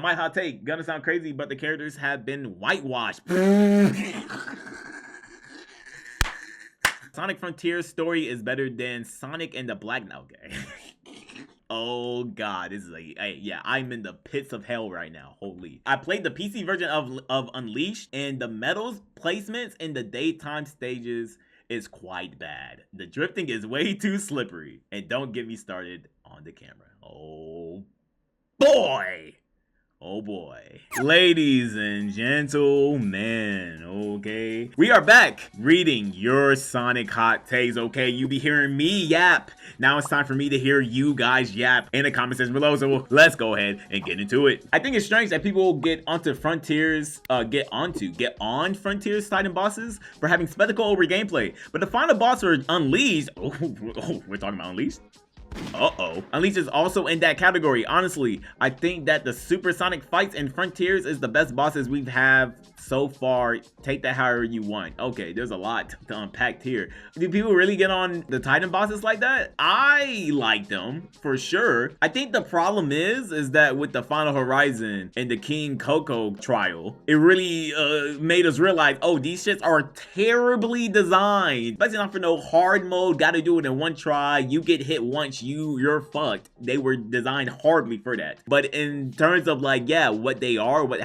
My hot take, gonna sound crazy, but the characters have been whitewashed. Sonic Frontier's story is better than Sonic and the Black now, okay? Oh god, this is yeah, I'm in the pits of hell right now. Holy. I played the PC version of Unleashed, and the medals placements in the daytime stages is quite bad. The drifting is way too slippery. And don't get me started on the camera. Oh boy. Oh boy. Ladies and gentlemen, okay? We are back reading your Sonic hot takes, okay? You be hearing me yap. Now it's time for me to hear you guys yap in the comment section below, so let's go ahead and get into it. I think it's strange that people get onto Frontiers, get on Frontiers Titan bosses for having spectacle over gameplay. But the final boss for Unleashed, oh, we're talking about Unleashed? Uh-oh. Unleashed is also in that category. Honestly, I think that the supersonic fights in Frontiers is the best bosses we've had so far. Take that however you want. Okay, there's a lot to unpack here. Do people really get on the Titan bosses like that? I like them, for sure. I think the problem is that with the Final Horizon and the King Coco trial, it really made us realize, oh, these shits are terribly designed. Especially not for no hard mode, gotta do it in one try, you get hit once, you're fucked. They were designed hardly for that. But in terms of like, yeah, what they are, what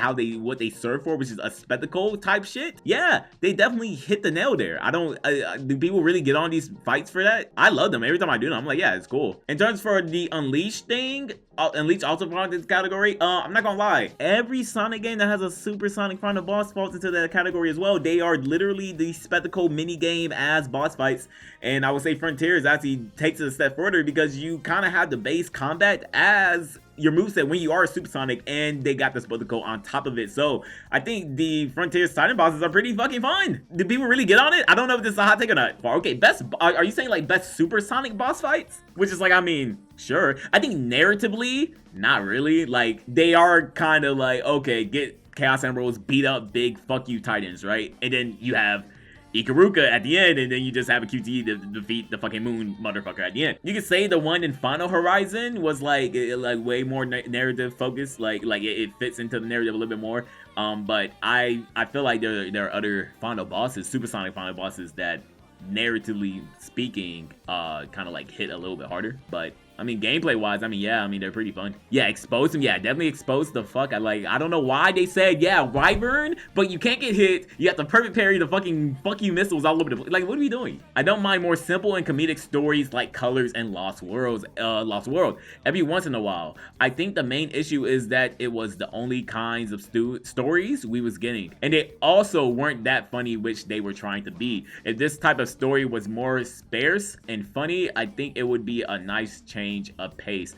they serve for, which is a spectacle type shit, yeah, they definitely hit the nail there. Do people really get on these fights for that? I love them. Every time I do them, I'm like, yeah, it's cool. In terms for the Unleashed thing, Unleashed also belongs in this category. I'm not gonna lie, every Sonic game that has a supersonic final boss falls into that category as well. They are literally the spectacle mini game as boss fights, and I would say Frontiers actually takes it a step further because you kind of have the base combat as your moveset when you are supersonic, and they got the spectacle on top of it. So I think the Frontiers Titan bosses are pretty fucking fun. Do people really get on it? I don't know if this is a hot take or not. Okay, are you saying like best supersonic boss fights? Which is like, I mean, sure. I think narratively, not really. Like, they are kind of like, okay, get Chaos Emeralds, beat up big fuck you Titans, right? And then you have Ikaruka at the end, and then you just have a QTE to defeat the fucking moon motherfucker at the end. You could say the one in Final Horizon was like way more narrative focused, like it fits into the narrative a little bit more. But I feel like there are other final bosses, supersonic final bosses that narratively speaking kind of like hit a little bit harder. But I mean, gameplay wise, I mean, yeah, I mean, they're pretty fun. Yeah, expose them. Yeah, definitely expose the fuck. I don't know why they said, yeah, Wyvern, but you can't get hit. You have to perfect parry the fucking fuck you missiles all over the place. Like, what are we doing? I don't mind more simple and comedic stories like Colors and Lost World every once in a while. I think the main issue is that it was the only kinds of stories we was getting, and they also weren't that funny, which they were trying to be. If this type of story was more sparse and funny, I think it would be a nice change of pace.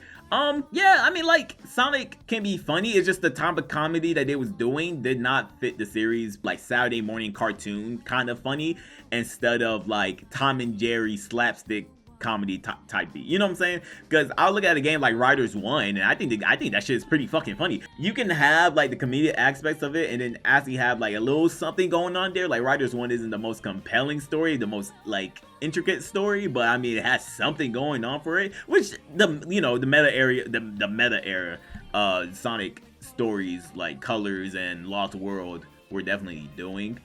Yeah, I mean, like, Sonic can be funny. It's just the type of comedy that they was doing did not fit the series, like Saturday morning cartoon kind of funny, instead of like Tom and Jerry slapstick comedy type beat. You know what I'm saying? Because I'll look at a game like Riders 1, and I think that shit is pretty fucking funny. You can have like the comedic aspects of it and then actually have like a little something going on there. Like Riders 1 isn't the most compelling story, the most like intricate story, but I mean, it has something going on for it, which the meta era Sonic stories like Colors and Lost World were definitely doing.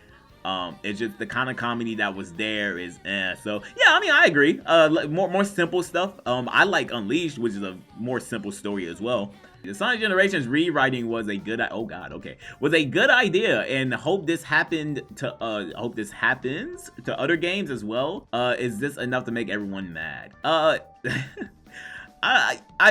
It's just the kind of comedy that was there is so yeah, I mean, I agree. More simple stuff. I like Unleashed, which is a more simple story as well. The Sonic Generations rewriting was a good was a good idea, and hope this happens to other games as well. Is this enough to make everyone mad? I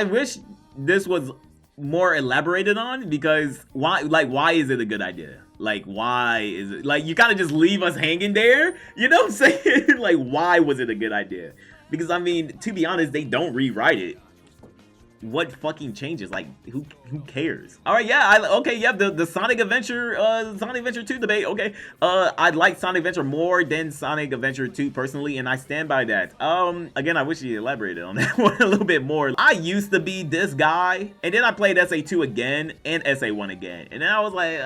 wish this was more elaborated on, because why is it a good idea? Like, why is it, like, you kind of just leave us hanging there, you know what I'm saying? Like, why was it a good idea? Because I mean, to be honest, they don't rewrite it. What fucking changes? Like, who cares? All right, yeah, the Sonic Adventure 2 debate. Okay, I'd like Sonic Adventure more than Sonic Adventure 2 personally, and I stand by that. Again, I wish you elaborated on that one a little bit more. I used to be this guy, and then I played SA2 again and SA1 again, and then I was like,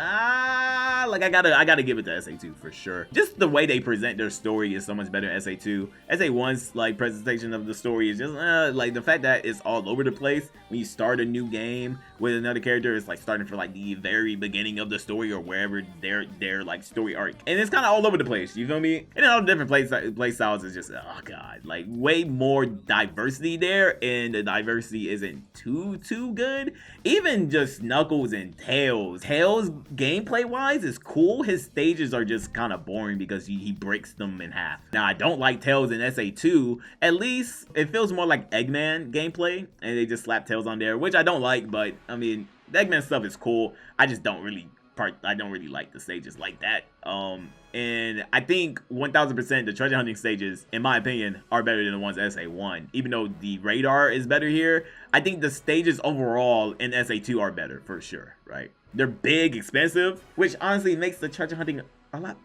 like I gotta give it to SA2 for sure. Just the way they present their story is so much better than SA2. SA1's like presentation of the story is just like the fact that it's all over the place. this. When you start a new game with another character, it's like starting from like the very beginning of the story or wherever their like story arc. And it's kind of all over the place, you feel me? And then all the different play styles is just, oh god, like way more diversity there, and the diversity isn't too good. Even just Knuckles and Tails gameplay wise is cool. His stages are just kind of boring because he breaks them in half. Now I don't like Tails in SA2. At least it feels more like Eggman gameplay, and they just slap Tails on there, which I don't like. But I mean, the Eggman stuff is cool. I just don't really like the stages like that. And I think 1000% the treasure hunting stages, in my opinion, are better than the ones in SA1. Even though the radar is better here, I think the stages overall in SA2 are better for sure, right? They're big, expensive, which honestly makes the treasure hunting a lot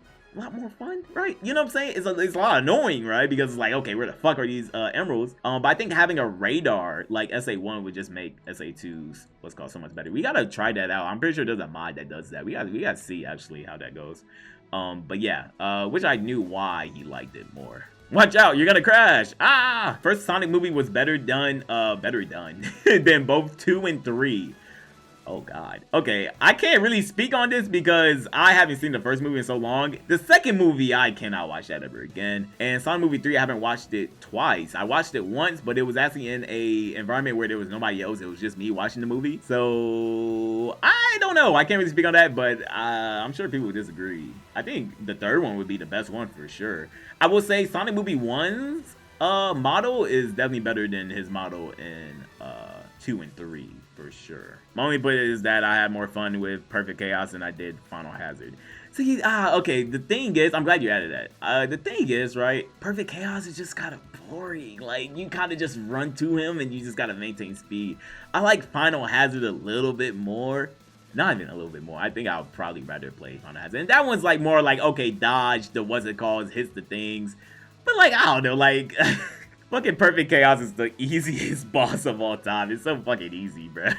more fun, right? You know what I'm saying? It's a lot annoying, right? Because it's like, okay, where the fuck are these emeralds? But I think having a radar like SA1 would just make SA2's what's called so much better. We gotta try that out. I'm pretty sure there's a mod that does that. We gotta see actually how that goes. But yeah, which I knew why he liked it more. Watch out, you're gonna crash. First Sonic movie was better done than both 2 and 3. Oh god. Okay, I can't really speak on this because I haven't seen the first movie in so long. The second movie, I cannot watch that ever again. And Sonic movie 3, I haven't watched it twice. I watched it once, but it was actually in a environment where there was nobody else. It was just me watching the movie. So I don't know. I can't really speak on that, but I'm sure people would disagree. I think the third one would be the best one for sure. I will say Sonic movie 1's model is definitely better than his model in 2 and 3 for sure. My only point is that I had more fun with Perfect Chaos than I did Final Hazard. See, okay, the thing is, I'm glad you added that. The thing is, right, Perfect Chaos is just kind of boring. Like, you kind of just run to him and you just gotta maintain speed. I like Final Hazard a little bit more. Not even a little bit more. I think I would probably rather play Final Hazard. And that one's like more like, okay, dodge the what's it called, hits the things. But like, I don't know, like... Fucking Perfect Chaos is the easiest boss of all time. It's so fucking easy, bro.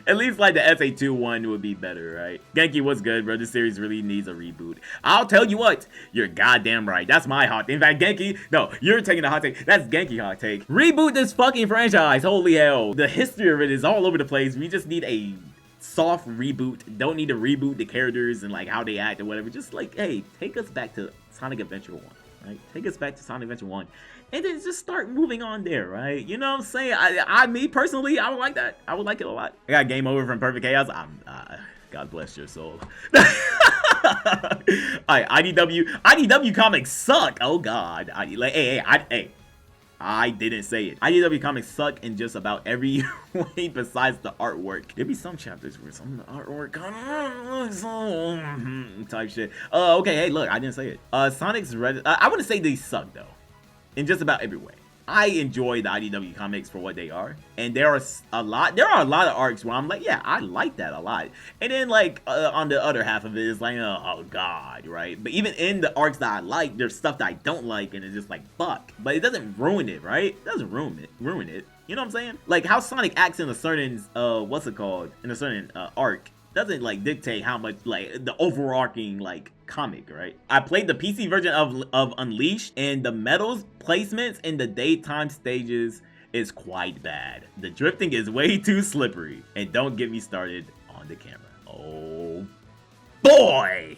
At least like the SA2 one would be better, right? Genki, what's good, bro? This series really needs a reboot. I'll tell you what, you're goddamn right. That's my hot take. In fact, Genki, no, you're taking the hot take. That's Genki hot take. Reboot this fucking franchise. Holy hell. The history of it is all over the place. We just need a soft reboot. Don't need to reboot the characters and like how they act or whatever. Just like, hey, take us back to Sonic Adventure 1. Right? Take us back to Sonic Adventure 1. And then just start moving on there, right? You know what I'm saying? Me personally, I would like that. I would like it a lot. I got game over from Perfect Chaos. God bless your soul. Alright, IDW comics suck. Oh god. I didn't say it. IDW comics suck in just about every way besides the artwork. There'd be some chapters where some of the artwork kind of looks so type shit. Okay, hey, look, I didn't say it. Sonic's Red. I wouldn't say they suck though. In just about every way. I enjoy the IDW comics for what they are, and there are a lot of arcs where I'm like, yeah, I like that a lot. And then like on the other half of it is like, oh god, right? But even in the arcs that I like, there's stuff that I don't like, and it's just like fuck. But it doesn't ruin it, right? It doesn't ruin it. You know what I'm saying? Like how Sonic acts in a certain in a certain arc doesn't like dictate how much like the overarching like comic, right? I played the PC version of Unleashed, and the medals placements in the daytime stages is quite bad. The drifting is way too slippery, and don't get me started on the camera. Oh boy.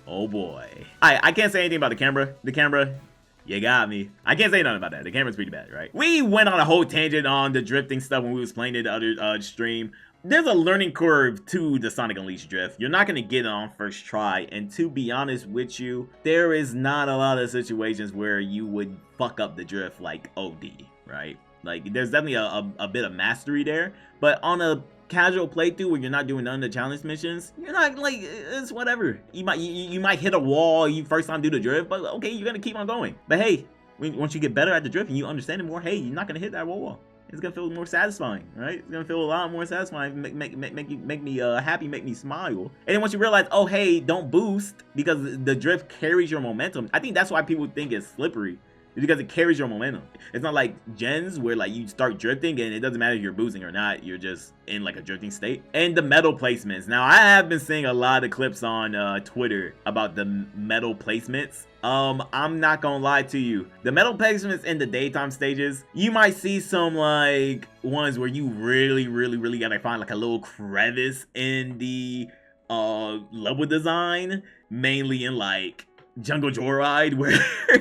Oh boy. I can't say anything about the camera. The camera, you got me. I can't say nothing about that. The camera's pretty bad, right? We went on a whole tangent on the drifting stuff when we was playing it the other stream. There's a learning curve to the Sonic Unleashed drift. You're not going to get it on first try, and to be honest with you, there is not a lot of situations where you would fuck up the drift like OD, right? Like, there's definitely a bit of mastery there, but on a casual playthrough where you're not doing none of the challenge missions, you're not like, it's whatever. You might hit a wall you first time do the drift, but okay, you're going to keep on going. But hey, once you get better at the drift and you understand it more, hey, you're not going to hit that wall. It's gonna feel more satisfying, right? It's gonna feel a lot more satisfying. Make me happy, make me smile. And then once you realize, oh hey, don't boost because the drift carries your momentum. I think that's why people think it's slippery. It's because it carries your momentum. It's not like gens where like you start drifting and it doesn't matter if you're boosting or not, you're just in like a drifting state. And the metal placements. Now I have been seeing a lot of clips on Twitter about the metal placements. I'm not gonna lie to you. The metal placements in the daytime stages, you might see some like ones where you really gotta find like a little crevice in the level design, mainly in like Jungle Joyride, where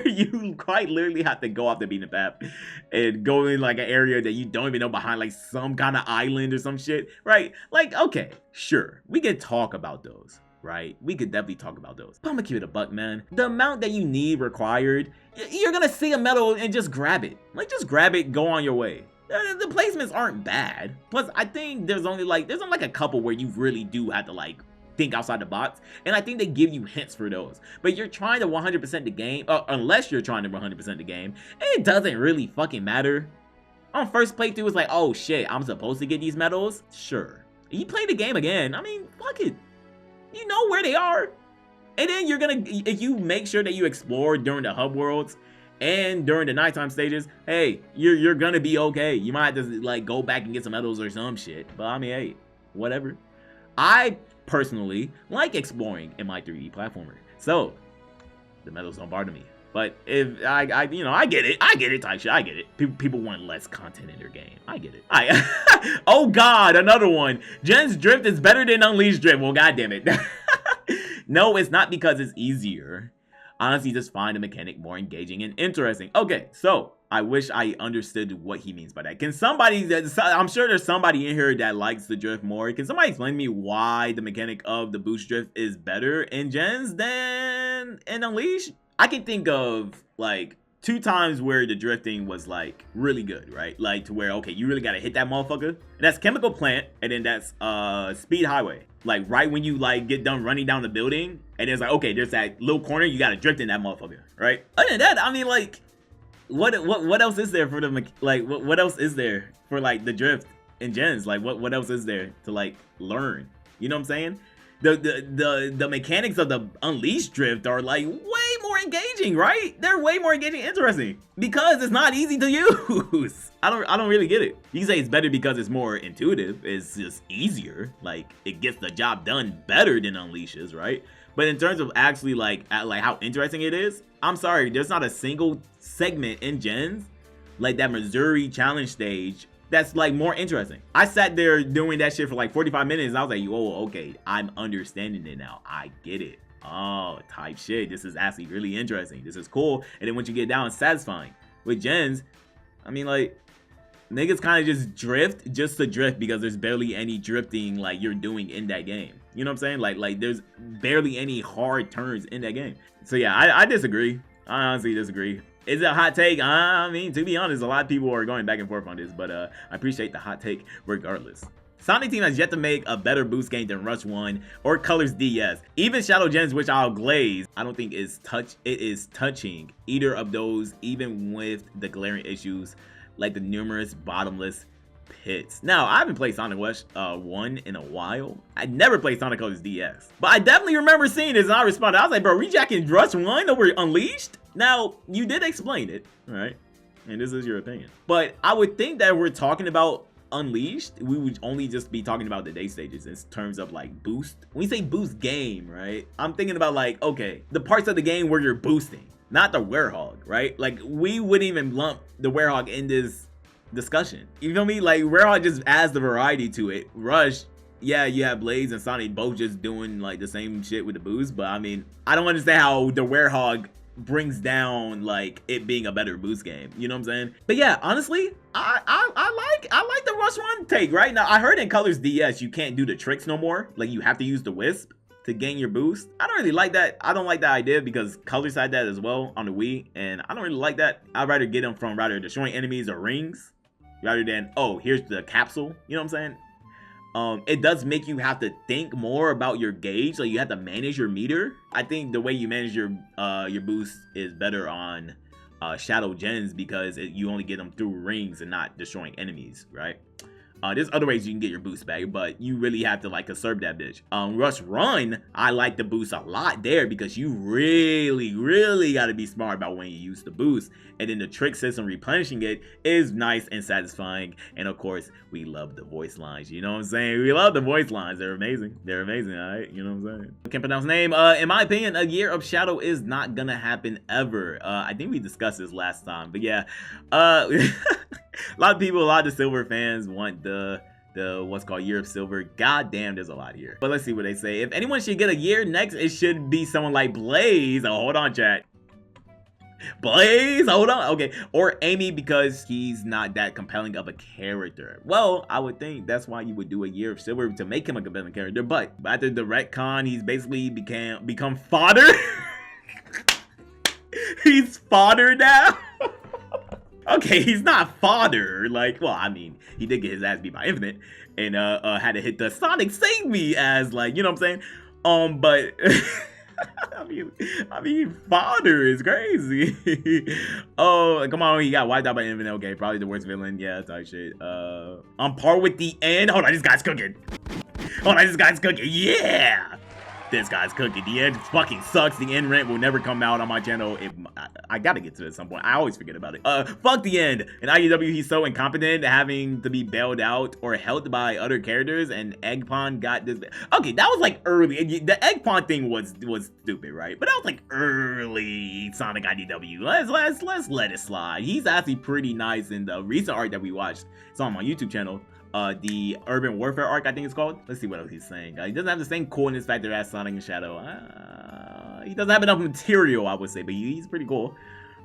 you quite literally have to go off the beaten path and go in like an area that you don't even know behind like some kind of island or some shit, right? Like, okay, sure, we could talk about those, right? We could definitely talk about those. But I'm gonna keep it a buck, man. The amount that you need required, you're gonna see a metal and just grab it. Like, just grab it, go on your way. The placements aren't bad. Plus, I think there's only like a couple where you really do have to like think outside the box, and I think they give you hints for those. But you're trying to 100% the game, unless you're trying to 100% the game, and it doesn't really fucking matter. On first playthrough, it's like, oh shit, I'm supposed to get these medals? Sure. You play the game again, I mean, fuck it. You know where they are. And then you're gonna, if you make sure that you explore during the hub worlds and during the nighttime stages, hey, you're gonna be okay. You might have to like go back and get some medals or some shit. But I mean, hey, whatever. I personally like exploring in my 3D platformer, so the medals don't bother me. But if I get it type shit. I get it. People want less content in their game. I get it. Oh god, another one. Gen's drift is better than Unleashed drift. Well, goddamn it. No, it's not because it's easier. Honestly, just find the mechanic more engaging and interesting. Okay, so I wish I understood what he means by that. Can somebody, I'm sure there's somebody in here that likes the drift more. Can somebody explain to me why the mechanic of the boost drift is better in gens than in Unleashed? I can think of like 2 times where the drifting was like really good, right? Like to where, okay, you really gotta hit that motherfucker. And that's Chemical Plant, and then that's Speed Highway. Like right when you like get done running down the building, and it's like, okay, there's that little corner, you gotta drift in that motherfucker, right? Other than that, I mean, like, what else is there for the like what else is there for like the drift in gens? Like what else is there to like learn? You know what I'm saying? The mechanics of the Unleashed drift are like way more engaging, right? They're way more engaging and interesting because it's not easy to use. I don't really get it. You can say it's better because it's more intuitive. It's just easier. Like it gets the job done better than Unleashes, right? But in terms of actually like how interesting it is, I'm sorry, there's not a single segment in gens like that Missouri challenge stage that's like more interesting. I sat there doing that shit for like 45 minutes and I was like, oh, okay, I'm understanding it now. I get it. Oh, type shit. This is actually really interesting. This is cool. And then once you get down, it's satisfying. With gens, I mean, like, niggas kind of just drift just to drift because there's barely any drifting like you're doing in that game. You know what I'm saying? Like there's barely any hard turns in that game. So yeah, I disagree. I honestly disagree. Is it a hot take? I mean, to be honest, a lot of people are going back and forth on this, but I appreciate the hot take regardless. Sonic Team has yet to make a better boost game than Rush 1 or Colors DS. Even Shadow Gens, which I'll glaze, I don't think it is touching either of those, even with the glaring issues like the numerous bottomless pits. Now, I haven't played Sonic Rush 1 in a while. I never played Sonic Colors DS, but I definitely remember seeing this and I responded. I was like, bro, rejacking Rush 1 over Unleashed? Now, you did explain it, right? And this is your opinion. But I would think that if we're talking about Unleashed, we would only just be talking about the day stages in terms of like boost. When you say boost game, right? I'm thinking about like, okay, the parts of the game where you're boosting, not the Werehog, right? Like we wouldn't even lump the Werehog in this discussion. You feel me? Like Werehog just adds the variety to it. Rush, yeah, you have Blaze and Sonic both just doing like the same shit with the boost, but I mean, I don't understand how the Werehog brings down like it being a better boost game. You know what I'm saying? But yeah, honestly, I like the Rush 1 take. Right now, I heard in Colors DS you can't do the tricks no more. Like you have to use the Wisp to gain your boost. I don't really like that. I don't like that idea because Colors had that as well on the Wii, and I don't really like that. I'd rather get them from rather destroying enemies or rings rather than, oh, here's the capsule. You know what I'm saying? It does make you have to think more about your gauge. Like you have to manage your meter. I think the way you manage your boost is better on Shadow Gens because you only get them through rings and not destroying enemies, right? There's other ways you can get your boost back, but you really have to like conserve that bitch. Rush Run, I like the boost a lot there because you really got to be smart about when you use the boost. And then the trick system replenishing it is nice and satisfying. And of course, we love the voice lines. You know what I'm saying? We love the voice lines. They're amazing. They're amazing, all right? You know what I'm saying? I can't pronounce the name. In my opinion, a Year of Shadow is not gonna happen ever. I think we discussed this last time, but yeah. A lot of people, a lot of the Silver fans want the what's called Year of Silver. God damn, there's a lot here. But let's see what they say. If anyone should get a year next, it should be someone like Blaze. Oh, hold on, chat. Blaze, hold on. Okay, or Amy, because he's not that compelling of a character. Well, I would think that's why you would do a Year of Silver, to make him a compelling character. But after the retcon, he's basically become fodder. He's fodder now. Okay, he's not fodder. Like, well, I mean, he did get his ass beat by Infinite and had to hit the Sonic Save Me as, like, you know what I'm saying? But I mean, fodder is crazy. Oh, come on, he got wiped out by Infinite. Okay, probably the worst villain. Yeah, type shit. On par with the end. Hold on, this guy's cooking. Hold on, this guy's cooking. Yeah. This guy's cooking. The end fucking sucks. The end rant will never come out on my channel. I gotta get to it at some point. I always forget about it. Fuck the end. In IDW, he's so incompetent, having to be bailed out or helped by other characters, and Eggpon got this. Okay, that was like early. The Eggpon thing was stupid, right? But that was like early Sonic IDW. Let's let it slide. He's actually pretty nice in the recent art that we watched. It's on my YouTube channel. The Urban Warfare arc, I think it's called. Let's see what else he's saying. He doesn't have the same coolness factor as Sonic and Shadow. He doesn't have enough material, I would say, but he's pretty cool.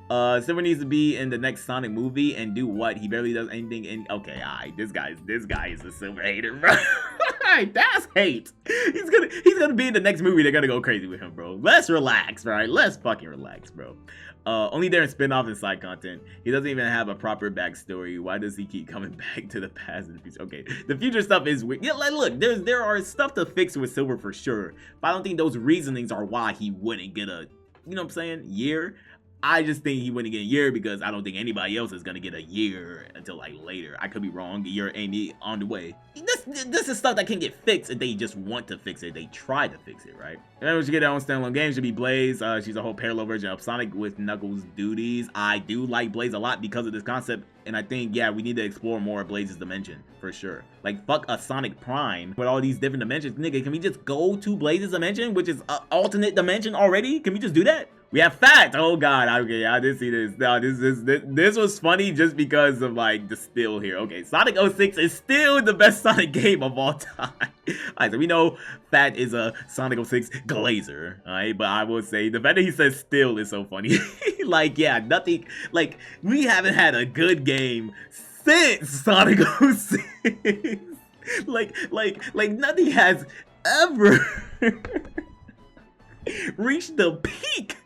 Silver needs to be in the next Sonic movie and do what? He barely does anything in. Okay, alright, this guy is a Silver hater, bro. That's hate. He's gonna be in the next movie. They're gonna go crazy with him, bro. Let's relax, right? Let's fucking relax, bro. Only there in spin-off and side content. He doesn't even have a proper backstory. Why does he keep coming back to the past and the future? Okay, the future stuff is weird. Yeah, like, look, there are stuff to fix with Silver for sure, but I don't think those reasonings are why he wouldn't get a, you know what I'm saying, year. I just think he wouldn't get a year because I don't think anybody else is gonna get a year until like later. I could be wrong. A year ain't on the way. This is stuff that can get fixed if they just want to fix it. They try to fix it, right? And then we should get our own standalone game. Should be Blaze. She's a whole parallel version of Sonic with Knuckles' duties. I do like Blaze a lot because of this concept, and I think, yeah, we need to explore more of Blaze's dimension for sure. Like, fuck a Sonic Prime with all these different dimensions, nigga. Can we just go to Blaze's dimension, which is an alternate dimension already? Can we just do that? We have fact. Oh god. Okay, I didn't see this. No, this was funny just because of like the still here. Okay, Sonic 06 is still the best Sonic game of all time. Alright, so we know Fat is a Sonic 06 glazer. Alright, but I will say the fact that he says still is so funny. Like, yeah, nothing. Like, we haven't had a good game since Sonic 06. like nothing has ever reached the peak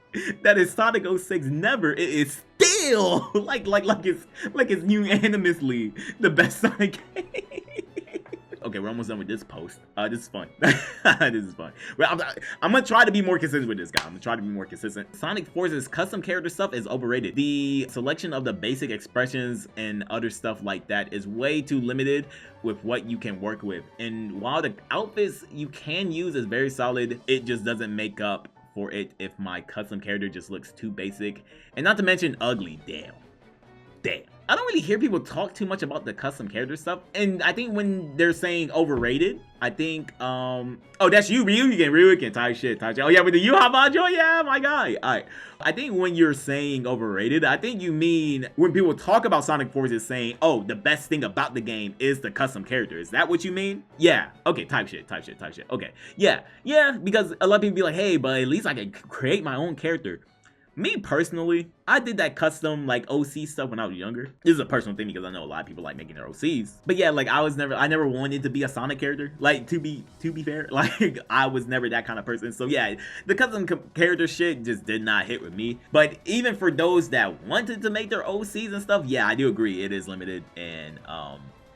that is Sonic 06. Never. It is still like it's unanimously the best Sonic game. Okay, we're almost done with this post. This is fun. This is fun. Well, I'm gonna try to be more consistent with this guy. I'm gonna try to be more consistent. Sonic Force's custom character stuff is overrated. The selection of the basic expressions and other stuff like that is way too limited with what you can work with. And while the outfits you can use is very solid, it just doesn't make up for it if my custom character just looks too basic. And not to mention ugly. Damn. I don't really hear people talk too much about the custom character stuff, and I think when they're saying overrated, I think oh, that's you, Ryugen, type shit. Oh yeah, with the Yuha, yeah, my guy. Alright, I think when you're saying overrated, I think you mean when people talk about Sonic Forces saying, oh, the best thing about the game is the custom character. Is that what you mean? Yeah. Okay, type shit. Okay, yeah, because a lot of people be like, hey, but at least I can create my own character. Me personally, I did that custom like OC stuff when I was younger. This is a personal thing because I know a lot of people like making their OCs. But yeah, like I never wanted to be a Sonic character. Like to be fair, like I was never that kind of person. So yeah, the custom character shit just did not hit with me. But even for those that wanted to make their OCs and stuff, yeah, I do agree it is limited, and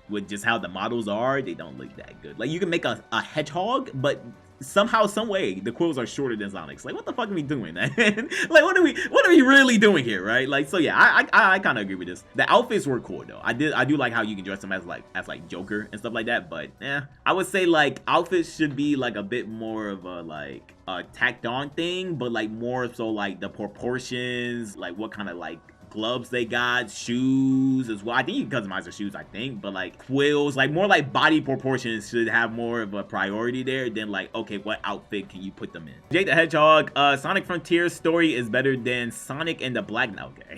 with just how the models are, they don't look that good. Like you can make a hedgehog, but somehow, some way, the quills are shorter than Sonic's. Like, what the fuck are we doing, man? Like, what are we really doing here, right? Like, so yeah, I kind of agree with this. The outfits were cool though. I do like how you can dress them as like Joker and stuff like that. But yeah, I would say like outfits should be like a bit more of a like a tacked on thing, but like more so like the proportions, like what kind of like gloves they got, shoes as well. I think you can customize the shoes, I think, but like quills, like more like body proportions should have more of a priority there than like, okay, what outfit can you put them in? Jake the Hedgehog, Sonic Frontier's story is better than Sonic and the Black Knight. Okay.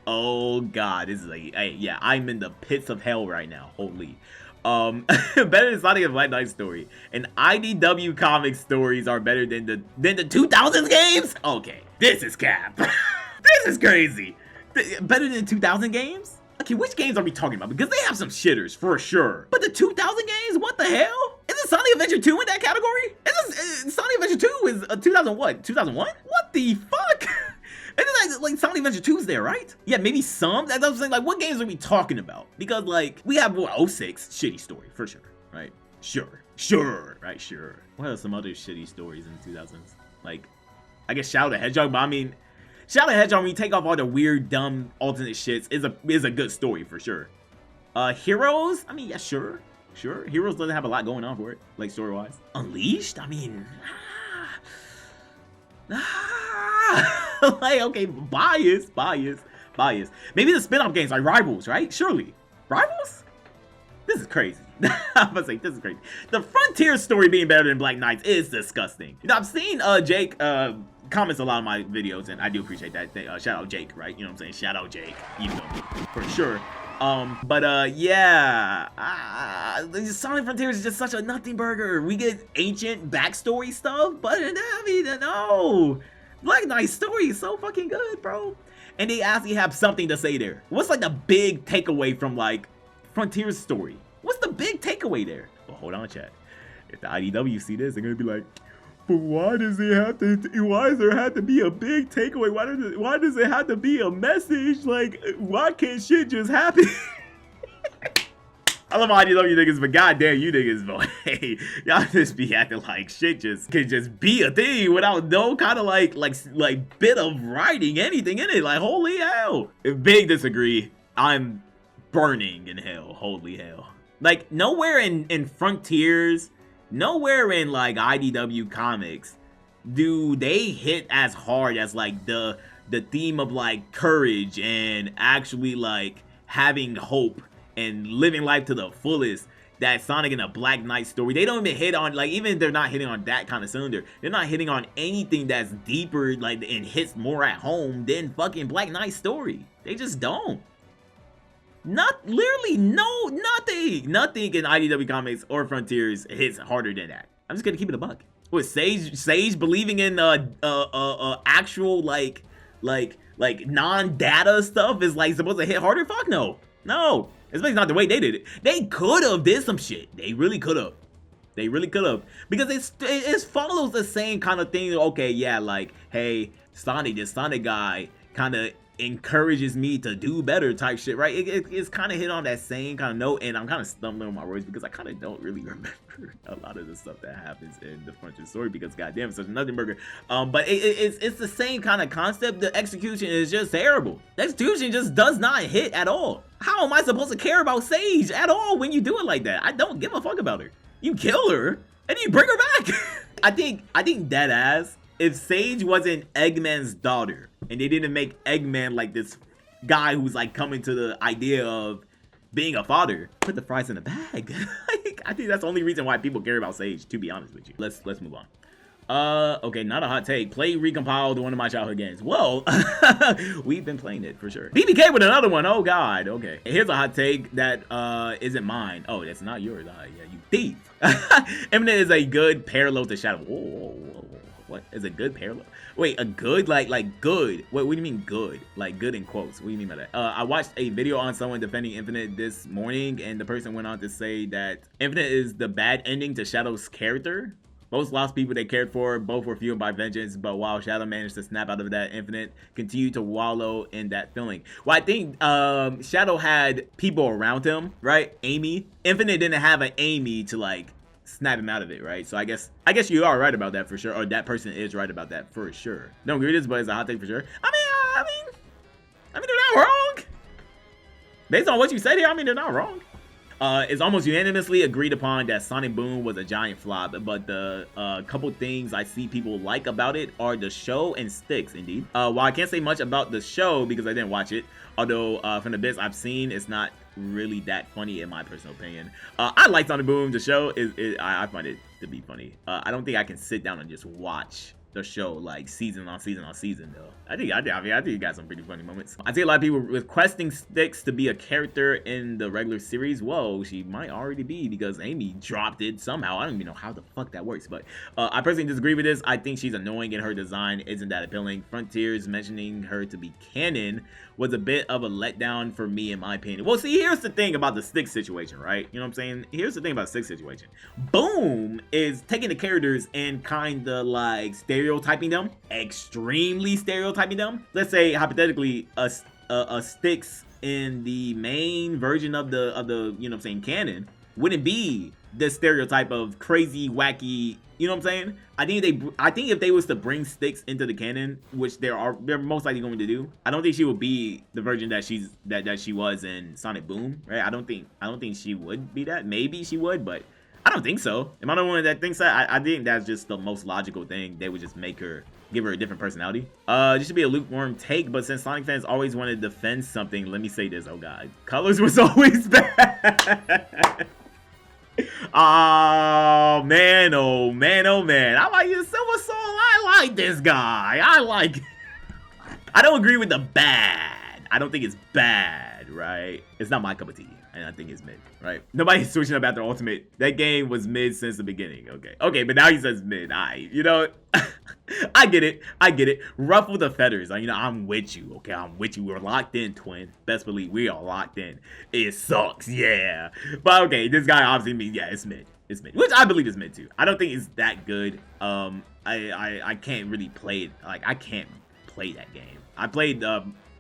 Oh god, this is like, yeah, I'm in the pits of hell right now. Holy. Better than Sonic and Black Knight story. And IDW comic stories are better than the 2000s games? Okay, this is cap. This is crazy. Better than 2000 games? Okay, which games are we talking about? Because they have some shitters for sure. But the 2000 games? What the hell? Isn't Sonic Adventure 2 in that category? Sonic Adventure 2 is 2000 what? 2001? What the fuck? And like Sonic Adventure 2's there, right? Yeah, maybe some. That's what I'm saying. Like, what games are we talking about? Because like we have what, 06 shitty story for sure, right? Sure, right? Sure. What are some other shitty stories in the 2000s? Like, I guess Shadow the Hedgehog, but I mean, Shadow the Hedgehog, when you take off all the weird, dumb, alternate shits, is a good story for sure. Heroes? I mean, yeah, sure. Heroes doesn't have a lot going on for it, like story-wise. Unleashed? I mean, like, okay, bias. Maybe the spin-off games like Rivals, right? Surely. Rivals? This is crazy. I'm gonna say, this is crazy. The Frontier story being better than Black Knights is disgusting. You know, I've seen Jake comments a lot of my videos, and I do appreciate that. Shout out Jake, right? You know what I'm saying? Shout out Jake, you know, for sure. Yeah, Sonic Frontier is just such a nothing burger. We get ancient backstory stuff, but I mean, no. Black Knight's story is so fucking good, bro. And they actually have something to say there. What's like the big takeaway from like Frontier's story? What's the big takeaway there? Well, hold on, chat. If the IDW see this, they're gonna be like, but why does there have to be a big takeaway? Why does it have to be a message? Like, why can't shit just happen? I love IDW niggas, but goddamn you niggas, boy. Hey, y'all just be acting like shit just can just be a thing without no kind of like bit of writing, anything in it. Like, holy hell. Big disagree. I'm burning in hell. Holy hell. Like, nowhere in Frontiers, nowhere in like IDW comics do they hit as hard as like the theme of like courage and actually like having hope and living life to the fullest that Sonic and the Black Knight story. They don't even hit on, like, even if they're not hitting on that kind of cylinder, they're not hitting on anything that's deeper, like, and hits more at home than fucking Black Knight's story. They just don't. Literally, nothing in IDW Comics or Frontiers hits harder than that. I'm just gonna keep it a buck. What, Sage believing in actual like non-data stuff is like supposed to hit harder? Fuck no. No. Especially not the way they did it. They could have did some shit. They really could have. Because it follows the same kind of thing. Okay, yeah, like, hey, this Sonic guy kind of encourages me to do better type shit, right? It's kind of hit on that same kind of note, and I'm kind of stumbling on my words because I kind of don't really remember a lot of the stuff that happens in the Frontier story because goddamn, it's such a nothing burger. But it's the same kind of concept. The execution is just terrible. The execution just does not hit at all. How am I supposed to care about Sage at all when you do it like that? I don't give a fuck about her. You kill her and then you bring her back. I think dead ass, if Sage wasn't Eggman's daughter and they didn't make Eggman like this guy who's like coming to the idea of being a father, put the fries in the bag. Like, I think that's the only reason why people care about Sage, to be honest with you. Let's move on. Okay, not a hot take. Play Recompiled, one of my childhood games. Well, we've been playing it for sure. BBK with another one. Oh god. Okay. Here's a hot take that isn't mine. Oh, that's not yours. Yeah, you thief. Eminent is a good parallel to Shadow. Whoa. What is a good parallel? Wait, a good like good? What do you mean good? Like good in quotes. What do you mean by that? I watched a video on someone defending Infinite this morning, and the person went on to say that Infinite is the bad ending to Shadow's character. Both lost people they cared for, both were fueled by vengeance, but while Shadow managed to snap out of that, Infinite continued to wallow in that feeling. Well, I think Shadow had people around him, right? Amy. Infinite didn't have an Amy to like snap him out of it, right? So I guess you are right about that for sure, or that person is right about that for sure. Don't agree with this, but it's a hot take for sure. I mean, they're not wrong. Based on what you said here, I mean, they're not wrong. It's almost unanimously agreed upon that Sonic Boom was a giant flop, but the couple things I see people like about it are the show and sticks, indeed. While I can't say much about the show because I didn't watch it, although from the bits I've seen, it's not really that funny in my personal opinion. I like Sonic Boom. The show I find it to be funny. I don't think I can sit down and just watch the show like season on season on season though. I think it got some pretty funny moments. I see a lot of people requesting Styx to be a character in the regular series. Whoa, she might already be because Amy dropped it somehow. I don't even know how the fuck that works, but I personally disagree with this. I think she's annoying and her design isn't that appealing. Frontiers mentioning her to be canon was a bit of a letdown for me in my opinion. Well, see, here's the thing about the Styx situation, right? You know what I'm saying? Here's the thing about the Styx situation. Boom is taking the characters and kind of like stereotyping them, extremely stereotyping them. Let's say hypothetically a Styx in the main version of the you know what I'm saying, canon wouldn't be the stereotype of crazy, wacky, you know what I'm saying? I think if they was to bring Styx into the canon, which they're most likely going to do, I don't think she would be the version that she was in Sonic Boom, right? I don't think she would be that. Maybe she would, but I don't think so. Am I the one that thinks that? I think that's just the most logical thing. They would just give her a different personality. This should be a lukewarm take, but since Sonic fans always want to defend something, let me say this. Oh god, Colors was always bad. Oh man, oh man, oh man. I like your Silver Soul. I like this guy. I don't agree with the bad. I don't think it's bad, right? It's not my cup of tea. And I think it's mid, right? Nobody's switching up after Ultimate. That game was mid since the beginning. Okay, but now he says mid. You know, I get it. Ruffle the feathers. You know, I'm with you. Okay, I'm with you. We're locked in, twin. Best believe we are locked in. It sucks, yeah. But okay, this guy obviously means yeah, it's mid. It's mid, which I believe is mid too. I don't think it's that good. I can't really play it. Like I can't play that game. I played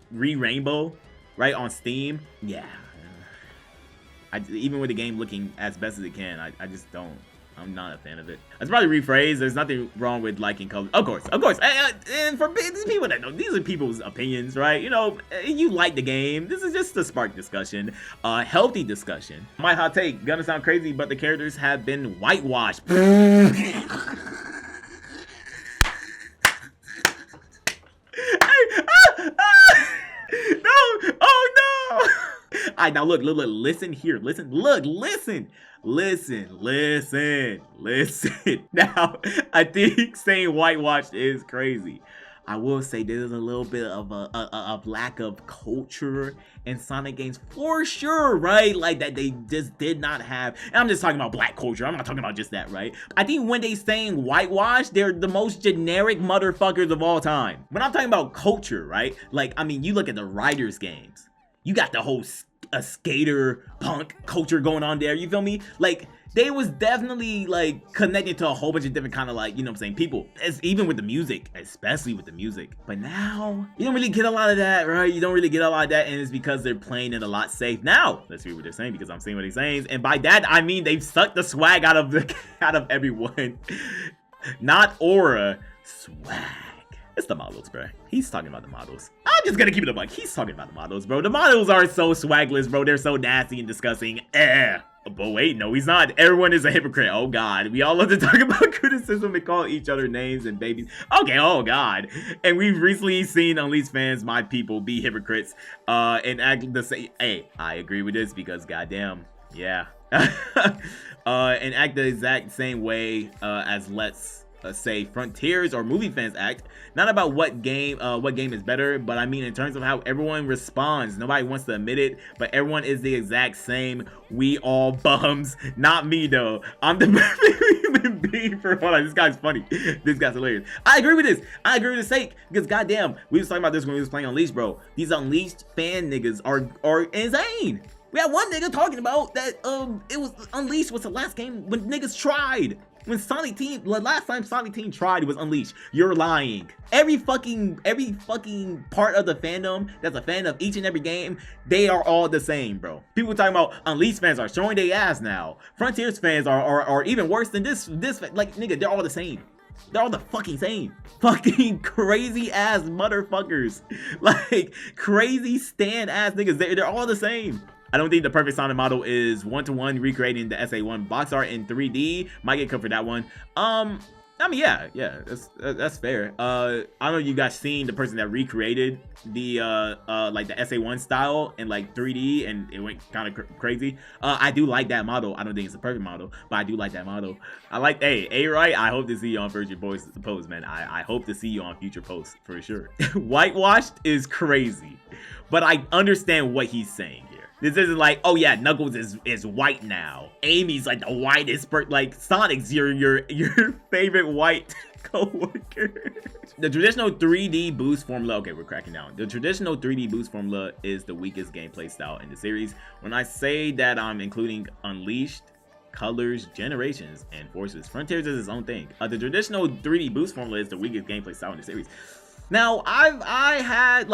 Rainbow, right, on Steam. Yeah. Even with the game looking as best as it can, I just don't. I'm not a fan of it. Let's probably rephrase. There's nothing wrong with liking colors. Of course. And for these people that know, these are people's opinions, right? You know, you like the game. This is just a spark discussion, healthy discussion. My hot take, gonna sound crazy, but the characters have been whitewashed. No! Oh no! Alright, now look, listen here, listen. Now, I think saying whitewashed is crazy. I will say there's a little bit of a lack of culture in Sonic games for sure, right? Like that they just did not have. And I'm just talking about black culture. I'm not talking about just that, right? I think when they saying whitewash, they're the most generic motherfuckers of all time. When I'm talking about culture, right? Like, I mean, you look at the Riders games. You got the whole skater punk culture going on there. You feel me? Like, they was definitely like connected to a whole bunch of different kind of like, you know what I'm saying, people. Even with the music, especially with the music. But now, you don't really get a lot of that, right? You don't really get a lot of that, and it's because they're playing it a lot safe. Now, let's hear what they're saying because I'm seeing what he's saying. And by that, I mean they've sucked the swag out of everyone. Not aura, swag. It's the models, bro. He's talking about the models. I'm just gonna keep it a buck. He's talking about the models, bro. The models are so swagless, bro. They're so nasty and disgusting. But wait, no, he's not. Everyone is a hypocrite. Oh, God. We all love to talk about criticism and call each other names and babies. Okay, oh, God. And we've recently seen Unleashed fans, my people, be hypocrites and act the same. Hey, I agree with this because, goddamn, yeah. And act the exact same way as let's say Frontiers or movie fans act. Not about what game is better, but I mean in terms of how everyone responds. Nobody wants to admit it, but everyone is the exact same. We all bums. Not me though. I'm the perfect human being for hold on. This guy's funny. This guy's hilarious. I agree with this. I agree with the sake because goddamn, we was talking about this when we was playing Unleashed, bro. These Unleashed fan niggas are insane. We had one nigga talking about that it was Unleashed was the last game when niggas tried. When the last time Sonic Team tried was Unleashed. You're lying. Every fucking part of the fandom that's a fan of each and every game, they are all the same, bro. People talking about Unleashed fans are showing their ass now. Frontiers fans are even worse than this, like, nigga, they're all the same. They're all the fucking same. Fucking crazy ass motherfuckers. Like, crazy stand ass niggas. They're all the same. I don't think the perfect Sonic model is 1-to-1 recreating the SA1 box art in 3D. Might get cut for that one. I mean, yeah, that's fair. I don't know if you guys seen the person that recreated the like the SA1 style in like 3D, and it went kind of crazy. I do like that model. I don't think it's a perfect model, but I do like that model. I like, hey, right? I hope to see you on future posts, man. I hope to see you on future posts for sure. Whitewashed is crazy, but I understand what he's saying here. This isn't like, oh yeah, Knuckles is white now. Amy's like the whitest like Sonic's your favorite white co-worker. The traditional 3D boost formula, okay, we're cracking down. The traditional 3D boost formula is the weakest gameplay style in the series. When I say that I'm including Unleashed, Colors, Generations, and Forces, Frontiers is its own thing. The traditional 3D boost formula is the weakest gameplay style in the series. Now, I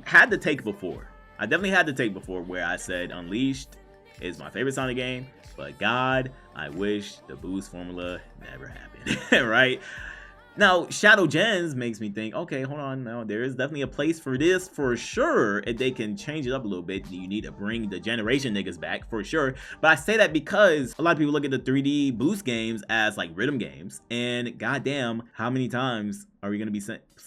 had the take before. I definitely had to take before where I said Unleashed is my favorite Sonic game, but God, I wish the boost formula never happened, right? Now, Shadow Gens makes me think, okay, hold on, now there is definitely a place for this for sure. If they can change it up a little bit, you need to bring the generation niggas back for sure. But I say that because a lot of people look at the 3D boost games as like rhythm games, and goddamn, how many times are we gonna be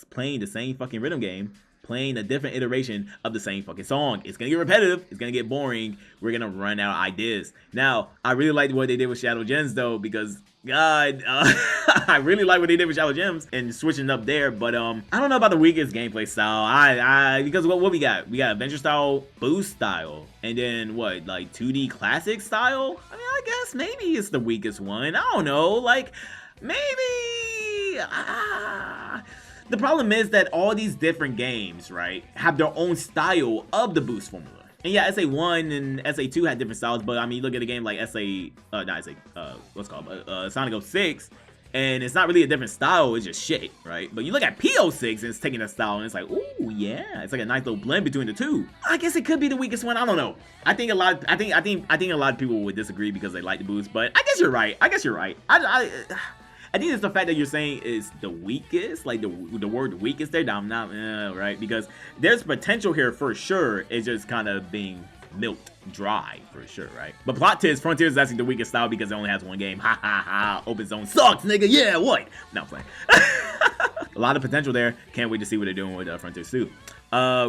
playing the same fucking rhythm game? Playing a different iteration of the same fucking song. It's gonna get repetitive, it's gonna get boring, we're gonna run out of ideas. Now, I really like what they did with Shadow Gems though, because God, I really like what they did with Shadow Gems and switching up there, but I don't know about the weakest gameplay style. Because what we got? We got adventure style, boost style, and then what, like 2D classic style? I mean, I guess maybe it's the weakest one. I don't know, like, maybe, the problem is that all these different games, right, have their own style of the boost formula. And yeah, SA1 and SA2 had different styles, but I mean, look at a game like Sonic 06, and it's not really a different style, it's just shit, right? But you look at P06 and it's taking a style, and it's like, ooh, yeah, it's like a nice little blend between the two. I guess it could be the weakest one. I don't know. I think a lot of people would disagree because they like the boost, but I guess you're right. I think it's the fact that you're saying is the weakest, like the word weakest there, I'm not, right? Because there's potential here for sure. It's just kind of being milked dry for sure, right? But plot twist, Frontiers is actually the weakest style because it only has one game. Ha ha ha, open zone sucks, nigga, yeah, what? No, I'm playing. A lot of potential there. Can't wait to see what they're doing with Frontiers 2.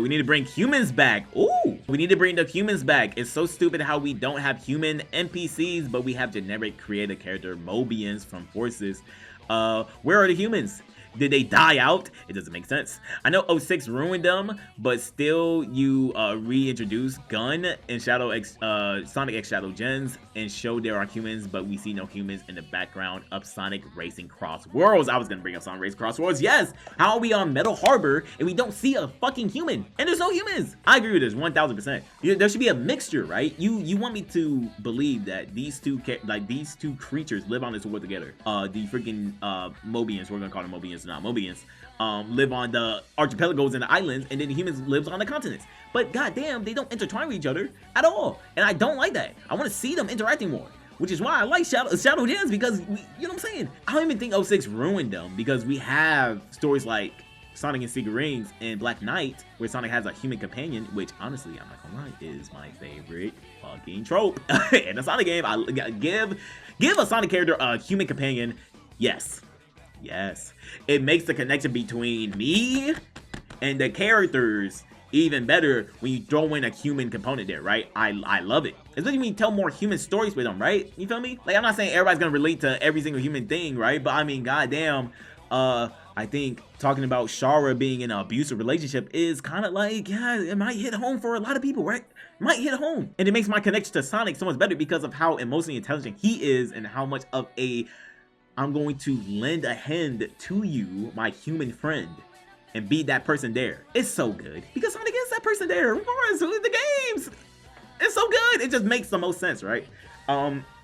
We need to bring humans back. Ooh, we need to bring the humans back. It's so stupid how we don't have human NPCs, but we have generic creative character Mobians from Forces. Where are the humans? Did they die out? It doesn't make sense. I know 06 ruined them, but still you reintroduce Gun and Sonic X Shadow Gens and show there are humans, but we see no humans in the background of Sonic Racing Cross Worlds. I was gonna bring up Sonic Racing Cross Worlds. Yes! How are we on Metal Harbor and we don't see a fucking human? And there's no humans! I agree with this 1000%. There should be a mixture, right? You want me to believe that these two creatures live on this world together. The freaking Mobians, we're gonna call them Mobians, not Mobians, live on the archipelagos and the islands, and then the humans live on the continents. But goddamn, they don't intertwine with each other at all, and I don't like that. I want to see them interacting more, which is why I like Shadow Gens, because you know what I'm saying. I don't even think 06 ruined them because we have stories like Sonic and Secret Rings and Black Knight, where Sonic has a human companion, which honestly, I'm not gonna lie, is my favorite fucking trope in a Sonic game. I give a Sonic character a human companion. Yes. It makes the connection between me and the characters even better when you throw in a human component there, right? I love it. Especially when you tell more human stories with them, right? You feel me? Like, I'm not saying everybody's gonna relate to every single human thing, right? But I mean, goddamn, I think talking about Shara being in an abusive relationship is kind of like, yeah, it might hit home for a lot of people, right? It might hit home. And it makes my connection to Sonic so much better because of how emotionally intelligent he is and how much of a I'm going to lend a hand to you, my human friend, and be that person there. It's so good because Sonic is that person there. Of course, the games. It's so good. It just makes the most sense, right?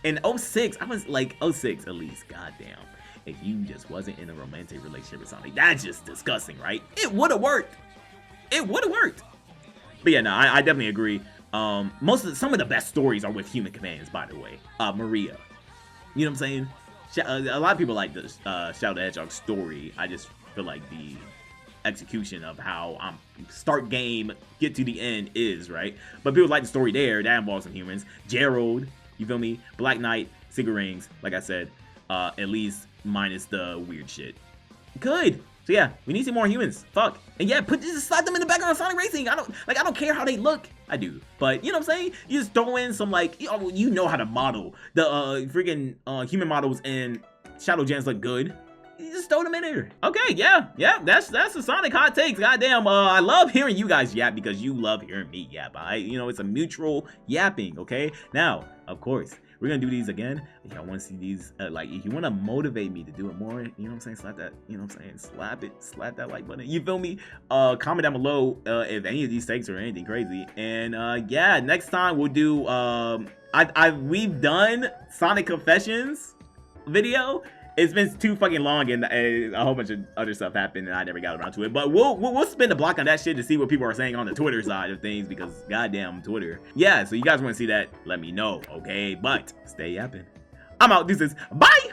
In 06, I was like 06 at least. Goddamn. If you just wasn't in a romantic relationship with Sonic, that's just disgusting, right? It would have worked. It would have worked. But yeah, no, I definitely agree. Some of the best stories are with human companions, by the way. Maria. You know what I'm saying? A lot of people like the Shadow the Hedgehog story. I just feel like the execution of how start game, get to the end is, right? But people like the story there. That involves some humans. Gerald, you feel me? Black Knight, Secret Rings, like I said. At least minus the weird shit. Good. So yeah, we need some more humans. Fuck. And yeah, just slide them in the background of Sonic Racing. I don't care how they look. I do. But you know what I'm saying? You just throw in some like, you know how to model. The freaking human models in Shadow Gems look good. You just throw them in there. Okay, yeah, that's the Sonic hot takes. Goddamn, I love hearing you guys yap because you love hearing me yap. It's a mutual yapping, okay? Now, of course, we're gonna do these again. If y'all want to see these, like, if you want to motivate me to do it more, you know what I'm saying? Slap that, you know what I'm saying? Slap that like button. You feel me? Comment down below if any of these takes are anything crazy. And yeah, next time we'll do we've done Sonic Confessions video. It's been too fucking long and a whole bunch of other stuff happened and I never got around to it. But we'll spend a block on that shit to see what people are saying on the Twitter side of things because goddamn Twitter. Yeah, so you guys want to see that? Let me know, okay? But stay yapping. I'm out. Deuces. Bye!